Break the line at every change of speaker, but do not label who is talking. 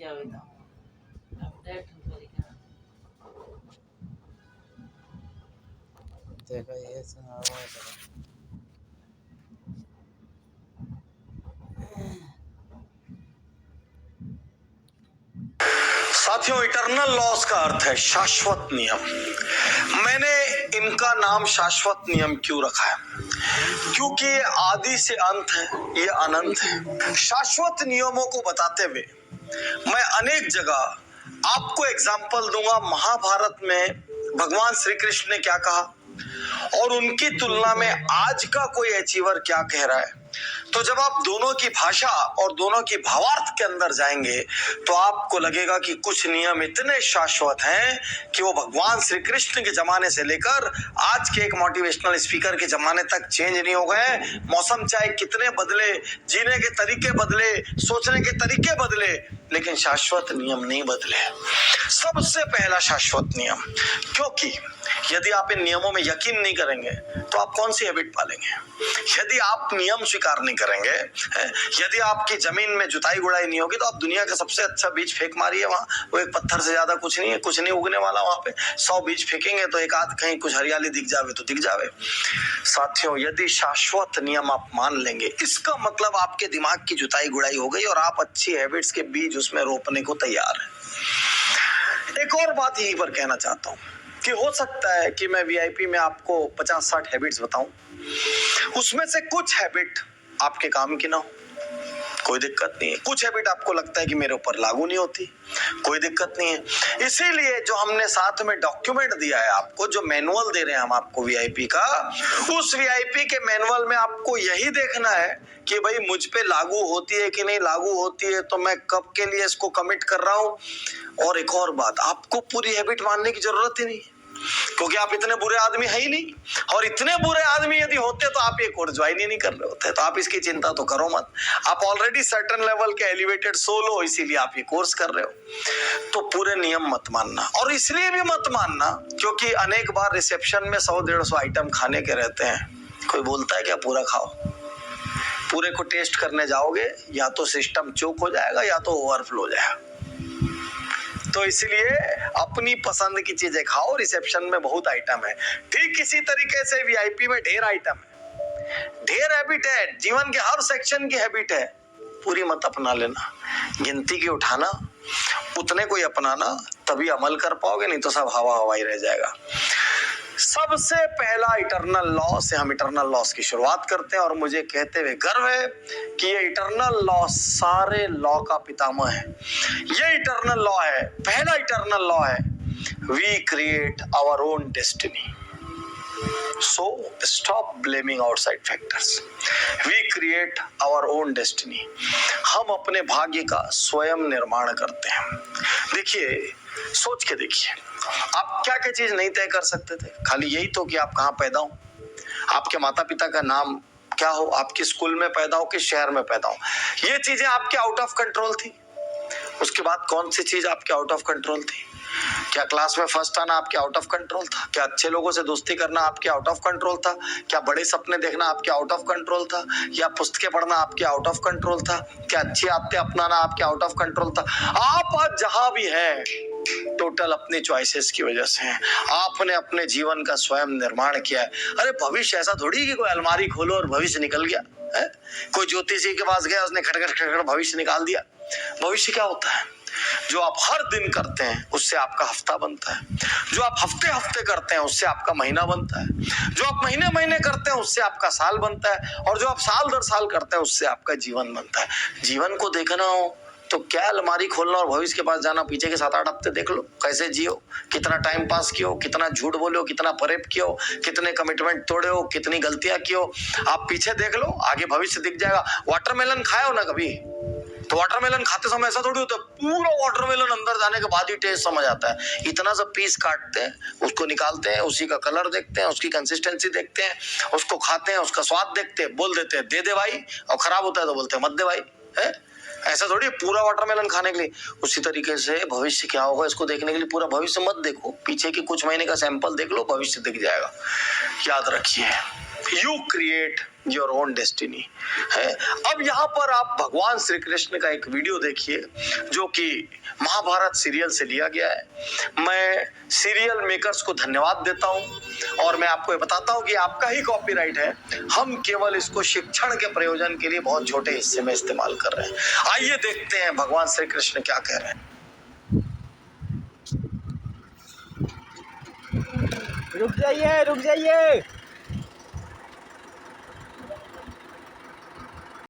क्या बताऊं, अपडेट तरीका देखो ये सुना हुआ है।
साथियों, इटर्नल लॉस का अर्थ है शाश्वत नियम। मैंने इनका नाम शाश्वत नियम क्यों रखा है? क्योंकि ये आदि से अंत है, ये अनंत है। शाश्वत नियमों को बताते हुए मैं अनेक जगह आपको एग्जाम्पल दूंगा। महाभारत में भगवान श्री कृष्ण ने क्या कहा और उनकी तुलना में आज का कोई अचीवर क्या कह रहा है। तो जब आप दोनों की भाषा और दोनों की भावार्थ के अंदर जाएंगे तो आपको लगेगा कि कुछ नियम इतने शाश्वत हैं कि वो भगवान श्री कृष्ण के जमाने से लेकर आज के एक मोटिवेशनल स्पीकर के जमाने तक चेंज नहीं हो गए। मौसम चाहे कितने बदले, जीने के तरीके बदले, सोचने के तरीके बदले, लेकिन शाश्वत नियम नहीं बदले। सबसे पहला शाश्वत नियम, क्योंकि यदि आप इन नियमों में यकीन नहीं करेंगे तो आप कौन सी हैबिट पालेंगे? यदि आप नियम स्वीकार नहीं करेंगे, यदि आपकी जमीन में जुताई गुड़ाई नहीं होगी, तो आप दुनिया का सबसे अच्छा बीज फेंक मारिए वहां, वो एक पत्थर से ज्यादा कुछ नहीं है, कुछ नहीं उगने वाला वहां पे। 100 बीज फेंकेंगे तो एक आध कहीं कुछ हरियाली दिख जावे तो दिख जावे। साथियों, यदि शाश्वत नियम आप मान लेंगे, इसका मतलब आपके दिमाग की जुताई गुड़ाई हो गई और आप अच्छी हैबिट्स के बीज उसमें रोपने को तैयार है। एक और बात यहीं पर कहना चाहता हूं कि हो सकता है कि मैं वीआईपी में आपको 50-60 हैबिट्स बताऊं, उसमें से कुछ हैबिट आपके काम की ना हो, कोई दिक्कत नहीं है। कुछ हैबिट आपको लगता है कि मेरे ऊपर लागू नहीं होती, कोई दिक्कत नहीं है। इसीलिए जो हमने साथ में डॉक्यूमेंट दिया है आपको, जो मैनुअल दे रहे हैं हम आपको वीआईपी का, उस वीआईपी के मैनुअल में आपको यही देखना है कि भाई मुझ पे लागू होती है कि नहीं लागू होती है, तो मैं कब के लिए इसको कमिट कर रहा हूं। और एक और बात, आपको पूरी हैबिट मानने की जरूरत ही नहीं, क्योंकि आप इतने बुरे आदमी है ही नहीं। और इतने बुरे आदमी यदि होते तो आप ये कोर्स ज्वाइन ही नहीं कर रहे होते। तो आप इसकी चिंता तो करो मत, आप ऑलरेडी सर्टेन लेवल के एलिवेटेड सोल हो, इसीलिए आप ये कोर्स कर रहे हो। तो पूरे नियम मत मानना, और इसलिए भी मत मानना क्योंकि अनेक बार रिसेप्शन में 100-150 आइटम खाने के रहते हैं, कोई बोलता है क्या पूरा खाओ? पूरे को टेस्ट करने जाओगे या तो सिस्टम चोक हो जाएगा या तो ओवरफ्लो हो जाएगा। तो इसलिए अपनी पसंद की चीजें खाओ। रिसेप्शन में बहुत आइटम है, ठीक इसी तरीके से वीआईपी में ढेर आइटम है, ढेर हैबिट है, जीवन के हर सेक्शन की हैबिट है। पूरी मत अपना लेना, गिनती की उठाना, उतने कोई अपनाना, तभी अमल कर पाओगे, नहीं तो सब हवा हवा ही रह जाएगा। सबसे पहला इटर्नल लॉ से हम इटर्नल लॉस की शुरुआत करते हैं, और मुझे कहते हुए गर्व है कि ये इटर्नल लॉ सारे लॉ का पितामह है। ये इटर्नल लॉ है, पहला इटर्नल लॉ है, we create our own destiny. So stop blaming outside factors. We create our own destiny. हम अपने भाग्य का स्वयं निर्माण करते हैं। देखिए, सोच के देखिए, आप क्या क्या चीज नहीं तय कर सकते थे? खाली यही तो कि आप कहाँ पैदा हो, आपके माता पिता का नाम क्या हो, आपके स्कूल में पैदा हो, किस शहर में पैदा हो, ये चीजें आपके आउट ऑफ कंट्रोल थी। उसके बाद कौन सी चीज आपके आउट ऑफ कंट्रोल थी? क्या क्लास में फर्स्ट आना आपके आउट ऑफ कंट्रोल था? क्या अच्छे लोगों से दोस्ती करना आपके आउट ऑफ कंट्रोल था? क्या बड़े सपने देखना आपके आउट ऑफ कंट्रोल था? या पुस्तकें पढ़ना आपके आउट ऑफ कंट्रोल था? क्या अच्छी आदतें अपनाना आपके आउट ऑफ कंट्रोल था? आप आज जहां भी हैं, टोटल अपनी चॉइसेस की वजह से हैं। आपने अपने जीवन का स्वयं निर्माण किया है। अरे भविष्य ऐसा थोड़ी कि कोई अलमारी खोलो और भविष्य निकल गया है। कोई ज्योतिषी के पास गया, उसने खटखट खटखट भविष्य निकाल दिया। भविष्य क्या होता है? जो आप हर दिन करते हैं उससे आपका हफ्ता बनता है, जो आप हफ्ते हफ्ते करते हैं उससे आपका महीना बनता है, जो आप महीने महीने करते हैं उससे आपका साल बनता है, और जो आप साल दर साल करते हैं उससे आपका जीवन बनता है। जीवन को देखना हो तो क्या अलमारी खोलना और भविष्य के पास जाना, पीछे के 7-8 हफ्ते देख लो कैसे जियो, कितना टाइम पास किया, कितना झूठ बोले हो, कितना परेप किया, कितने कमिटमेंट तोड़े हो, कितनी गलतियां की हो। आप पीछे देख लो, आगे भविष्य दिख जाएगा। वाटरमेलन खाया हो ना कभी? तो वाटरमेलन खाते समय ऐसा थोड़ी होता है पूरा वाटरमेलन अंदर जाने के बाद ही टेस्ट समझ आता है। इतना सा पीस काटते हैं, उसको निकालते हैं, उसी का कलर देखते हैं, उसकी कंसिस्टेंसी देखते हैं, उसको खाते हैं, उसका स्वाद देखते हैं, बोल देते हैं दे दे भाई, और खराब होता है तो बोलते हैं मत दे भाई। है ऐसा थोड़ी पूरा वाटरमेलन खाने के लिए। उसी तरीके से भविष्य क्या होगा इसको देखने के लिए पूरा भविष्य मत देखो, पीछे के कुछ महीने का सैंपल देख लो, भविष्य दिख जाएगा। याद रखिए, you create your own destiny है। अब यहाँ पर आप भगवान श्री कृष्ण का एक वीडियो देखिए जो कि महाभारत सीरियल से लिया गया है। मैं सीरियल मेकर्स को धन्यवाद देता हूँ और मैं आपको ये बताता हूँ कि आपका ही कॉपीराइट है, हम केवल इसको शिक्षण के प्रयोजन के लिए बहुत छोटे हिस्से में इस्तेमाल कर रहे हैं। आइए देखते हैं भगवान श्री कृष्ण क्या कह रहे हैं।
रुक जाइए रुक जाइए।